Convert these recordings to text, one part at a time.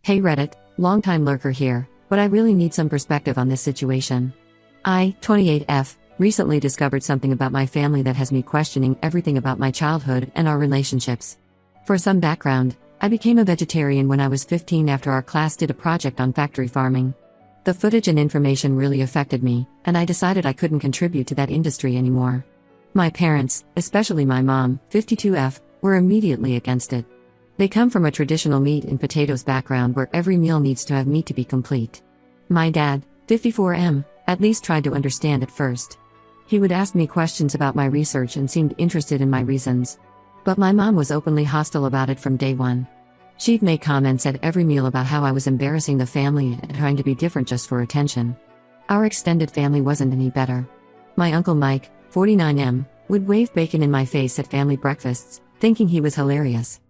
Hey Reddit, long-time lurker here, but I really need some perspective on this situation. I, 28F, recently discovered something about my family that has me questioning everything about my childhood and our relationships. For some background, I became a vegetarian when I was 15 after our class did a project on factory farming. The footage and information really affected me, and I decided I couldn't contribute to that industry anymore. My parents, especially my mom, 52F, were immediately against it. They come from a traditional meat and potatoes background where every meal needs to have meat to be complete. My dad, 54M, at least tried to understand at first. He would ask me questions about my research and seemed interested in my reasons. But my mom was openly hostile about it from day one. She'd make comments at every meal about how I was embarrassing the family and trying to be different just for attention. Our extended family wasn't any better. My uncle Mike, 49M, would wave bacon in my face at family breakfasts, thinking he was hilarious.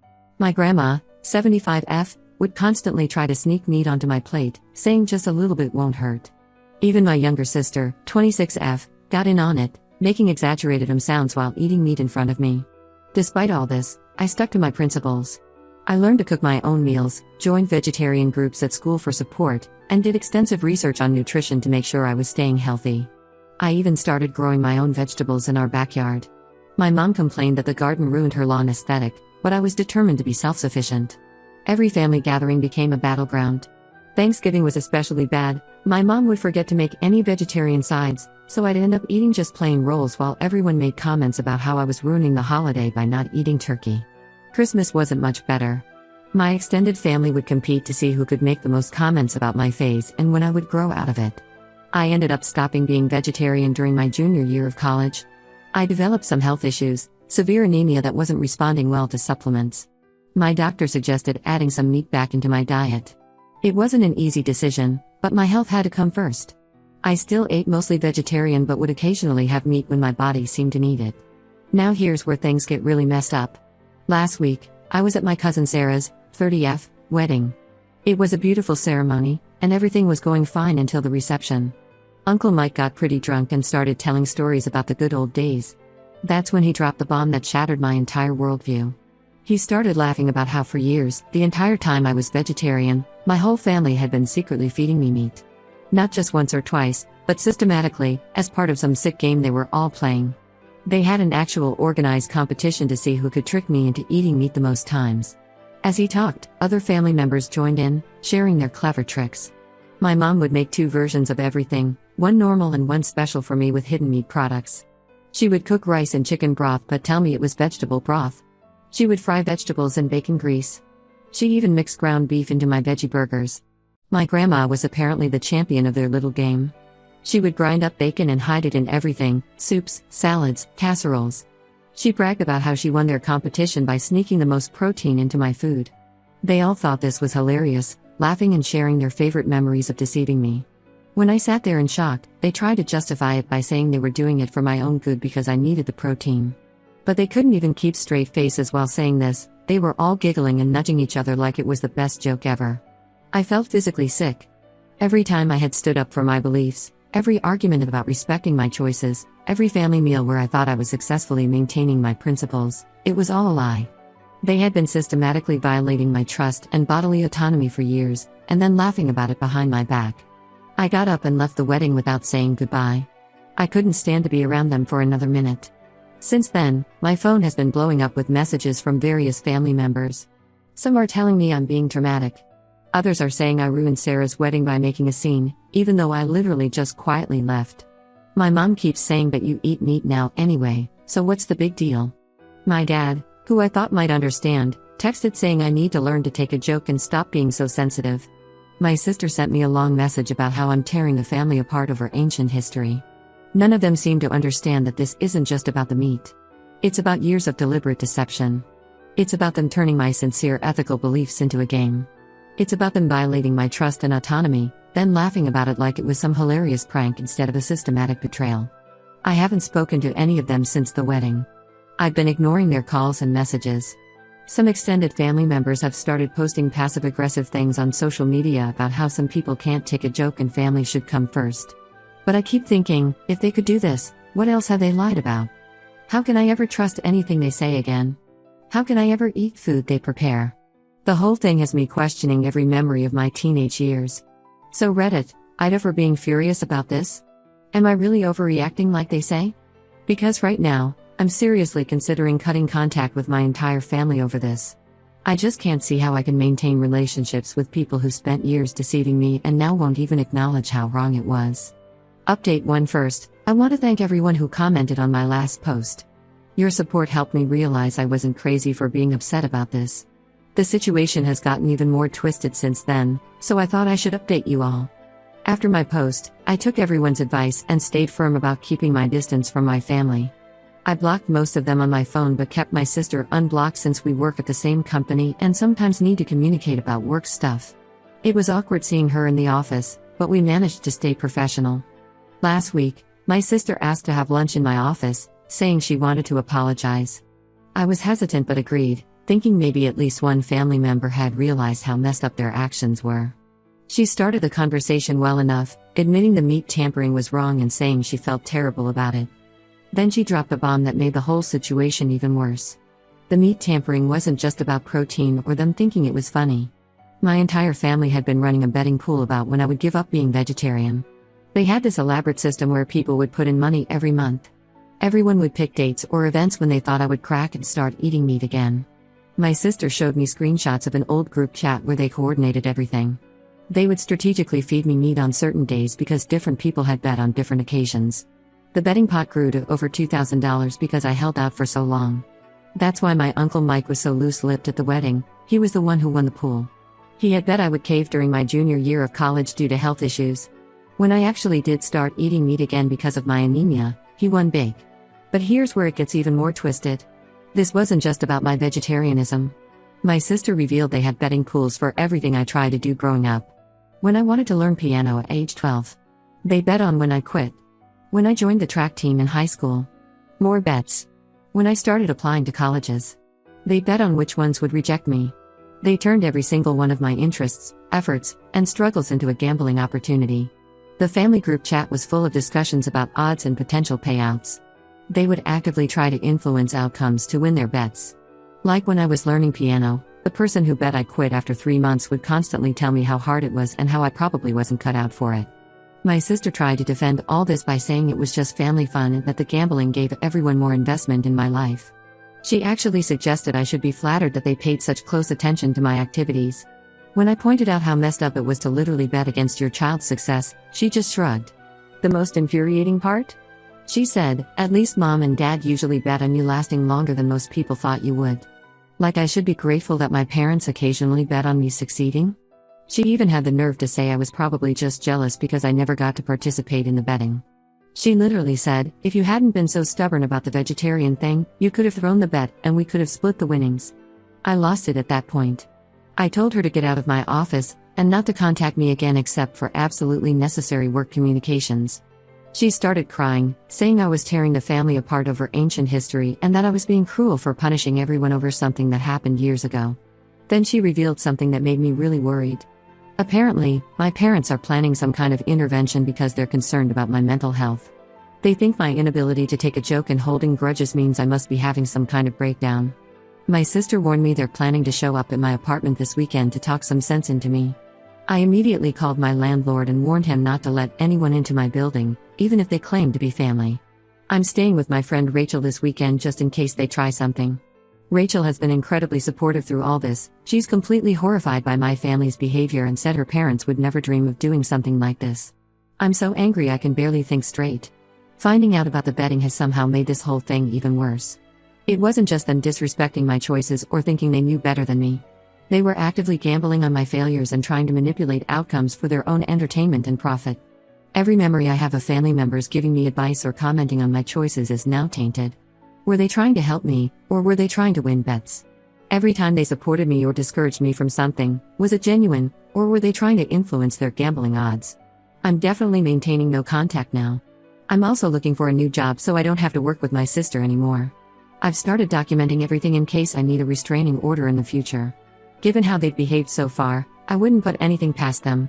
My grandma, 75F, would constantly try to sneak meat onto my plate, saying just a little bit won't hurt. Even my younger sister, 26F, got in on it, making exaggerated sounds while eating meat in front of me. Despite all this, I stuck to my principles. I learned to cook my own meals, joined vegetarian groups at school for support, and did extensive research on nutrition to make sure I was staying healthy. I even started growing my own vegetables in our backyard. My mom complained that the garden ruined her lawn aesthetic, but I was determined to be self-sufficient. Every family gathering became a battleground. Thanksgiving was especially bad. My mom would forget to make any vegetarian sides, so I'd end up eating just plain rolls while everyone made comments about how I was ruining the holiday by not eating turkey. Christmas wasn't much better. My extended family would compete to see who could make the most comments about my phase and when I would grow out of it. I ended up stopping being vegetarian during my junior year of college. I developed some health issues, severe anemia that wasn't responding well to supplements. My doctor suggested adding some meat back into my diet. It wasn't an easy decision, but my health had to come first. I still ate mostly vegetarian but would occasionally have meat when my body seemed to need it. Now here's where things get really messed up. Last week, I was at my cousin Sarah's, 30F, wedding. It was a beautiful ceremony, and everything was going fine until the reception. Uncle Mike got pretty drunk and started telling stories about the good old days. That's when he dropped the bomb that shattered my entire worldview. He started laughing about how for years, the entire time I was vegetarian, my whole family had been secretly feeding me meat. Not just once or twice, but systematically, as part of some sick game they were all playing. They had an actual organized competition to see who could trick me into eating meat the most times. As he talked, other family members joined in, sharing their clever tricks. My mom would make 2 versions of everything, one normal and one special for me with hidden meat products. She would cook rice and chicken broth but tell me it was vegetable broth. She would fry vegetables in bacon grease. She even mixed ground beef into my veggie burgers. My grandma was apparently the champion of their little game. She would grind up bacon and hide it in everything, soups, salads, casseroles. She bragged about how she won their competition by sneaking the most protein into my food. They all thought this was hilarious, laughing and sharing their favorite memories of deceiving me. When I sat there in shock, they tried to justify it by saying they were doing it for my own good because I needed the protein. But they couldn't even keep straight faces while saying this. They were all giggling and nudging each other like it was the best joke ever. I felt physically sick. Every time I had stood up for my beliefs, every argument about respecting my choices, every family meal where I thought I was successfully maintaining my principles, it was all a lie. They had been systematically violating my trust and bodily autonomy for years, and then laughing about it behind my back. I got up and left the wedding without saying goodbye. I couldn't stand to be around them for another minute. Since then, my phone has been blowing up with messages from various family members. Some are telling me I'm being dramatic. Others are saying I ruined Sarah's wedding by making a scene, even though I literally just quietly left. My mom keeps saying that you eat meat now anyway, so what's the big deal? My dad, who I thought might understand, texted saying I need to learn to take a joke and stop being so sensitive. My sister sent me a long message about how I'm tearing the family apart over ancient history. None of them seem to understand that this isn't just about the meat. It's about years of deliberate deception. It's about them turning my sincere ethical beliefs into a game. It's about them violating my trust and autonomy, then laughing about it like it was some hilarious prank instead of a systematic betrayal. I haven't spoken to any of them since the wedding. I've been ignoring their calls and messages. Some extended family members have started posting passive-aggressive things on social media about how some people can't take a joke and family should come first. But I keep thinking, if they could do this, what else have they lied about? How can I ever trust anything they say again? How can I ever eat food they prepare? The whole thing has me questioning every memory of my teenage years. So Reddit, Ida for being furious about this? Am I really overreacting like they say? Because right now, I'm seriously considering cutting contact with my entire family over this. I just can't see how I can maintain relationships with people who spent years deceiving me and now won't even acknowledge how wrong it was. Update 1 first, I want to thank everyone who commented on my last post. Your support helped me realize I wasn't crazy for being upset about this. The situation has gotten even more twisted since then, so I thought I should update you all. After my post, I took everyone's advice and stayed firm about keeping my distance from my family. I blocked most of them on my phone but kept my sister unblocked since we work at the same company and sometimes need to communicate about work stuff. It was awkward seeing her in the office, but we managed to stay professional. Last week, my sister asked to have lunch in my office, saying she wanted to apologize. I was hesitant but agreed, thinking maybe at least one family member had realized how messed up their actions were. She started the conversation well enough, admitting the meat tampering was wrong and saying she felt terrible about it. Then she dropped a bomb that made the whole situation even worse. The meat tampering wasn't just about protein or them thinking it was funny. My entire family had been running a betting pool about when I would give up being vegetarian. They had this elaborate system where people would put in money every month. Everyone would pick dates or events when they thought I would crack and start eating meat again. My sister showed me screenshots of an old group chat where they coordinated everything. They would strategically feed me meat on certain days because different people had bet on different occasions. The betting pot grew to over $2,000 because I held out for so long. That's why my Uncle Mike was so loose-lipped at the wedding. He was the one who won the pool. He had bet I would cave during my junior year of college due to health issues. When I actually did start eating meat again because of my anemia, he won big. But here's where it gets even more twisted. This wasn't just about my vegetarianism. My sister revealed they had betting pools for everything I tried to do growing up. When I wanted to learn piano at age 12. They bet on when I quit. When I joined the track team in high school. More bets. When I started applying to colleges. They bet on which ones would reject me. They turned every single one of my interests, efforts, and struggles into a gambling opportunity. The family group chat was full of discussions about odds and potential payouts. They would actively try to influence outcomes to win their bets. Like when I was learning piano, the person who bet I quit after 3 months would constantly tell me how hard it was and how I probably wasn't cut out for it. My sister tried to defend all this by saying it was just family fun and that the gambling gave everyone more investment in my life. She actually suggested I should be flattered that they paid such close attention to my activities. When I pointed out how messed up it was to literally bet against your child's success, she just shrugged. The most infuriating part? She said, "At least mom and dad usually bet on you lasting longer than most people thought you would. Like I should be grateful that my parents occasionally bet on me succeeding?" She even had the nerve to say I was probably just jealous because I never got to participate in the betting. She literally said, "If you hadn't been so stubborn about the vegetarian thing, you could have thrown the bet and we could have split the winnings." I lost it at that point. I told her to get out of my office and not to contact me again except for absolutely necessary work communications. She started crying, saying I was tearing the family apart over ancient history and that I was being cruel for punishing everyone over something that happened years ago. Then she revealed something that made me really worried. Apparently, my parents are planning some kind of intervention because they're concerned about my mental health. They think my inability to take a joke and holding grudges means I must be having some kind of breakdown. My sister warned me they're planning to show up at my apartment this weekend to talk some sense into me. I immediately called my landlord and warned him not to let anyone into my building, even if they claim to be family. I'm staying with my friend Rachel this weekend just in case they try something. Rachel has been incredibly supportive through all this. She's completely horrified by my family's behavior and said her parents would never dream of doing something like this. I'm so angry I can barely think straight. Finding out about the betting has somehow made this whole thing even worse. It wasn't just them disrespecting my choices or thinking they knew better than me. They were actively gambling on my failures and trying to manipulate outcomes for their own entertainment and profit. Every memory I have of family members giving me advice or commenting on my choices is now tainted. Were they trying to help me, or were they trying to win bets? Every time they supported me or discouraged me from something, was it genuine, or were they trying to influence their gambling odds? I'm definitely maintaining no contact now. I'm also looking for a new job so I don't have to work with my sister anymore. I've started documenting everything in case I need a restraining order in the future. Given how they've behaved so far, I wouldn't put anything past them.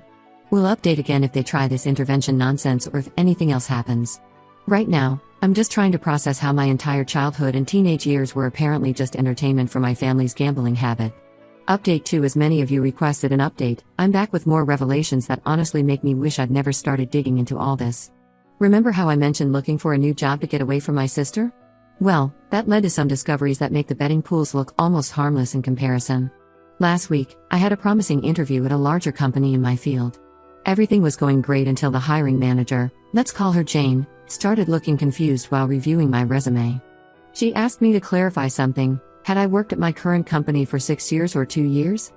We'll update again if they try this intervention nonsense or if anything else happens. Right now, I'm just trying to process how my entire childhood and teenage years were apparently just entertainment for my family's gambling habit. Update 2. As many of you requested an update, I'm back with more revelations that honestly make me wish I'd never started digging into all this. Remember how I mentioned looking for a new job to get away from my sister? Well, that led to some discoveries that make the betting pools look almost harmless in comparison. Last week, I had a promising interview at a larger company in my field. Everything was going great until the hiring manager, let's call her Jane, started looking confused while reviewing my resume. She asked me to clarify something. Had I worked at my current company for 6 years or 2 years?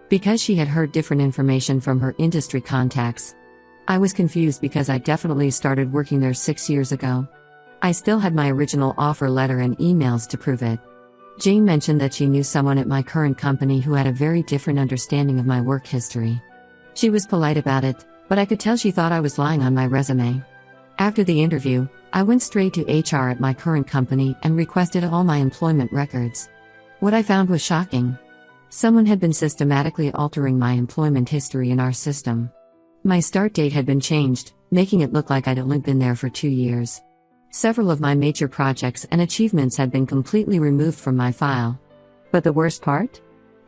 Because she had heard different information from her industry contacts. I was confused because I definitely started working there 6 years ago. I still had my original offer letter and emails to prove it. Jane mentioned that she knew someone at my current company who had a very different understanding of my work history. She was polite about it, but I could tell she thought I was lying on my resume. After the interview, I went straight to HR at my current company and requested all my employment records. What I found was shocking. Someone had been systematically altering my employment history in our system. My start date had been changed, making it look like I'd only been there for 2 years. Several of my major projects and achievements had been completely removed from my file. But the worst part?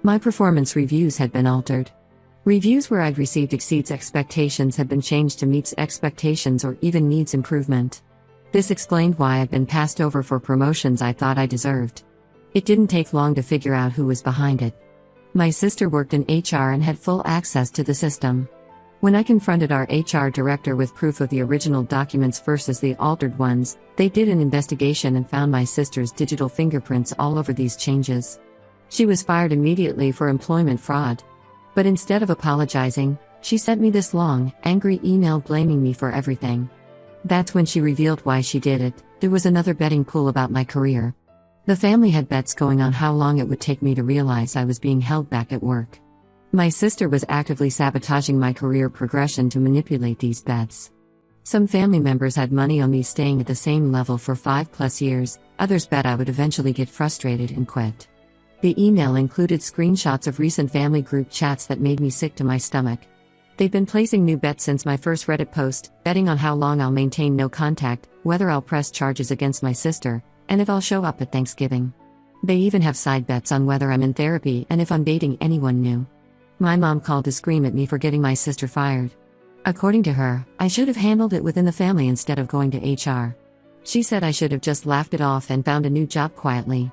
My performance reviews had been altered. Reviews where I'd received exceeds expectations had been changed to meets expectations or even needs improvement. This explained why I'd been passed over for promotions I thought I deserved. It didn't take long to figure out who was behind it. My sister worked in HR and had full access to the system. When I confronted our HR director with proof of the original documents versus the altered ones, they did an investigation and found my sister's digital fingerprints all over these changes. She was fired immediately for employment fraud. But instead of apologizing, she sent me this long, angry email blaming me for everything. That's when she revealed why she did it. There was another betting pool about my career. The family had bets going on how long it would take me to realize I was being held back at work. My sister was actively sabotaging my career progression to manipulate these bets. Some family members had money on me staying at the same level for 5+ years, others bet I would eventually get frustrated and quit. The email included screenshots of recent family group chats that made me sick to my stomach. They've been placing new bets since my first Reddit post, betting on how long I'll maintain no contact, whether I'll press charges against my sister, and if I'll show up at Thanksgiving. They even have side bets on whether I'm in therapy and if I'm dating anyone new. My mom called to scream at me for getting my sister fired. According to her, I should have handled it within the family instead of going to HR. She said I should have just laughed it off and found a new job quietly.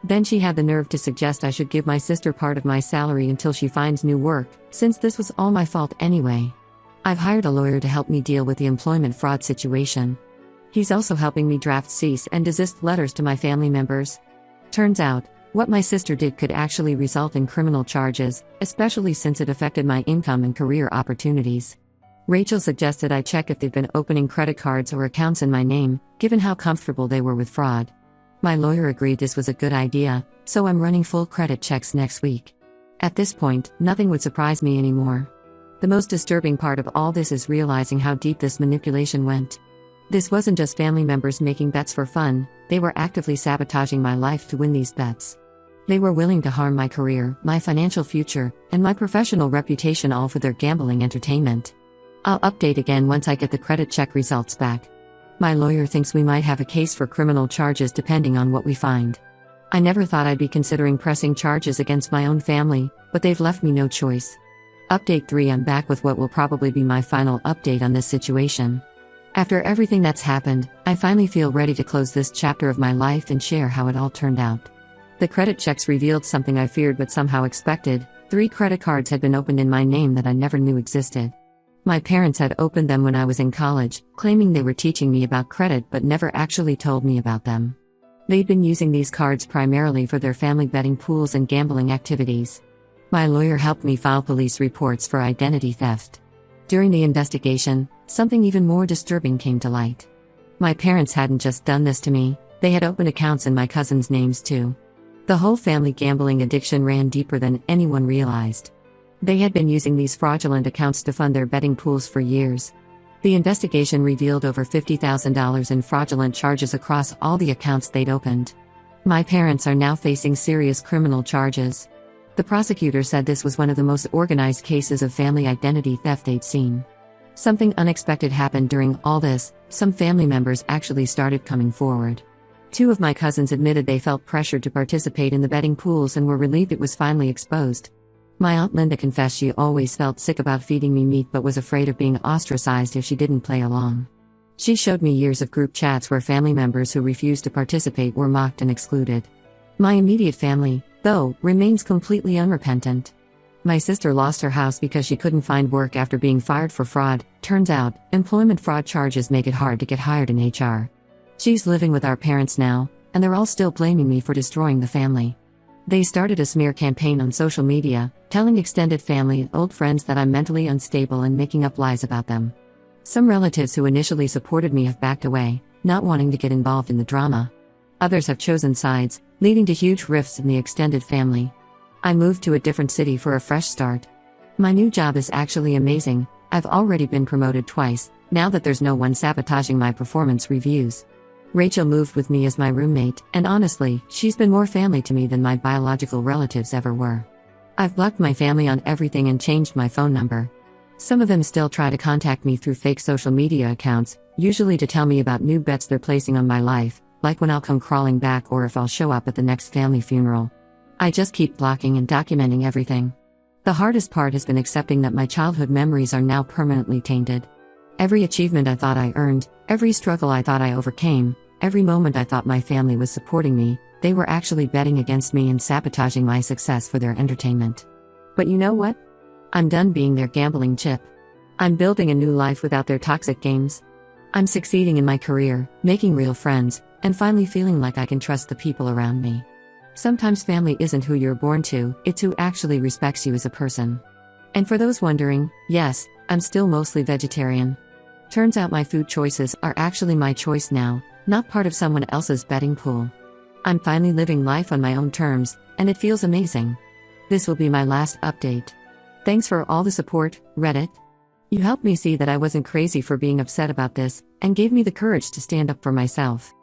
Then she had the nerve to suggest I should give my sister part of my salary until she finds new work, since this was all my fault anyway. I've hired a lawyer to help me deal with the employment fraud situation. He's also helping me draft cease and desist letters to my family members. Turns out, what my sister did could actually result in criminal charges, especially since it affected my income and career opportunities. Rachel suggested I check if they've been opening credit cards or accounts in my name, given how comfortable they were with fraud. My lawyer agreed this was a good idea, so I'm running full credit checks next week. At this point, nothing would surprise me anymore. The most disturbing part of all this is realizing how deep this manipulation went. This wasn't just family members making bets for fun, they were actively sabotaging my life to win these bets. They were willing to harm my career, my financial future, and my professional reputation, all for their gambling entertainment. I'll update again once I get the credit check results back. My lawyer thinks we might have a case for criminal charges depending on what we find. I never thought I'd be considering pressing charges against my own family, but they've left me no choice. Update 3. I'm back with what will probably be my final update on this situation. After everything that's happened, I finally feel ready to close this chapter of my life and share how it all turned out. The credit checks revealed something I feared but somehow expected. 3 credit cards had been opened in my name that I never knew existed. My parents had opened them when I was in college, claiming they were teaching me about credit but never actually told me about them. They'd been using these cards primarily for their family betting pools and gambling activities. My lawyer helped me file police reports for identity theft. During the investigation, something even more disturbing came to light. My parents hadn't just done this to me, they had opened accounts in my cousins' names too. The whole family gambling addiction ran deeper than anyone realized. They had been using these fraudulent accounts to fund their betting pools for years. The investigation revealed over $50,000 in fraudulent charges across all the accounts they'd opened. My parents are now facing serious criminal charges. The prosecutor said this was one of the most organized cases of family identity theft they'd seen. Something unexpected happened during all this. Some family members actually started coming forward. 2 of my cousins admitted they felt pressured to participate in the betting pools and were relieved it was finally exposed. My Aunt Linda confessed she always felt sick about feeding me meat but was afraid of being ostracized if she didn't play along. She showed me years of group chats where family members who refused to participate were mocked and excluded. My immediate family, though, remains completely unrepentant. My sister lost her house because she couldn't find work after being fired for fraud. Turns out, employment fraud charges make it hard to get hired in HR. She's living with our parents now, and they're all still blaming me for destroying the family. They started a smear campaign on social media, telling extended family and old friends that I'm mentally unstable and making up lies about them. Some relatives who initially supported me have backed away, not wanting to get involved in the drama. Others have chosen sides, leading to huge rifts in the extended family. I moved to a different city for a fresh start. My new job is actually amazing. I've already been promoted twice, now that there's no one sabotaging my performance reviews. Rachel moved with me as my roommate, and honestly, she's been more family to me than my biological relatives ever were. I've blocked my family on everything and changed my phone number. Some of them still try to contact me through fake social media accounts, usually to tell me about new bets they're placing on my life, like when I'll come crawling back or if I'll show up at the next family funeral. I just keep blocking and documenting everything. The hardest part has been accepting that my childhood memories are now permanently tainted. Every achievement I thought I earned, every struggle I thought I overcame, every moment I thought my family was supporting me, they were actually betting against me and sabotaging my success for their entertainment. But you know what? I'm done being their gambling chip. I'm building a new life without their toxic games. I'm succeeding in my career, making real friends, and finally feeling like I can trust the people around me. Sometimes family isn't who you're born to, it's who actually respects you as a person. And for those wondering, yes, I'm still mostly vegetarian. Turns out my food choices are actually my choice now, not part of someone else's betting pool. I'm finally living life on my own terms, and it feels amazing. This will be my last update. Thanks for all the support, Reddit. You helped me see that I wasn't crazy for being upset about this, and gave me the courage to stand up for myself.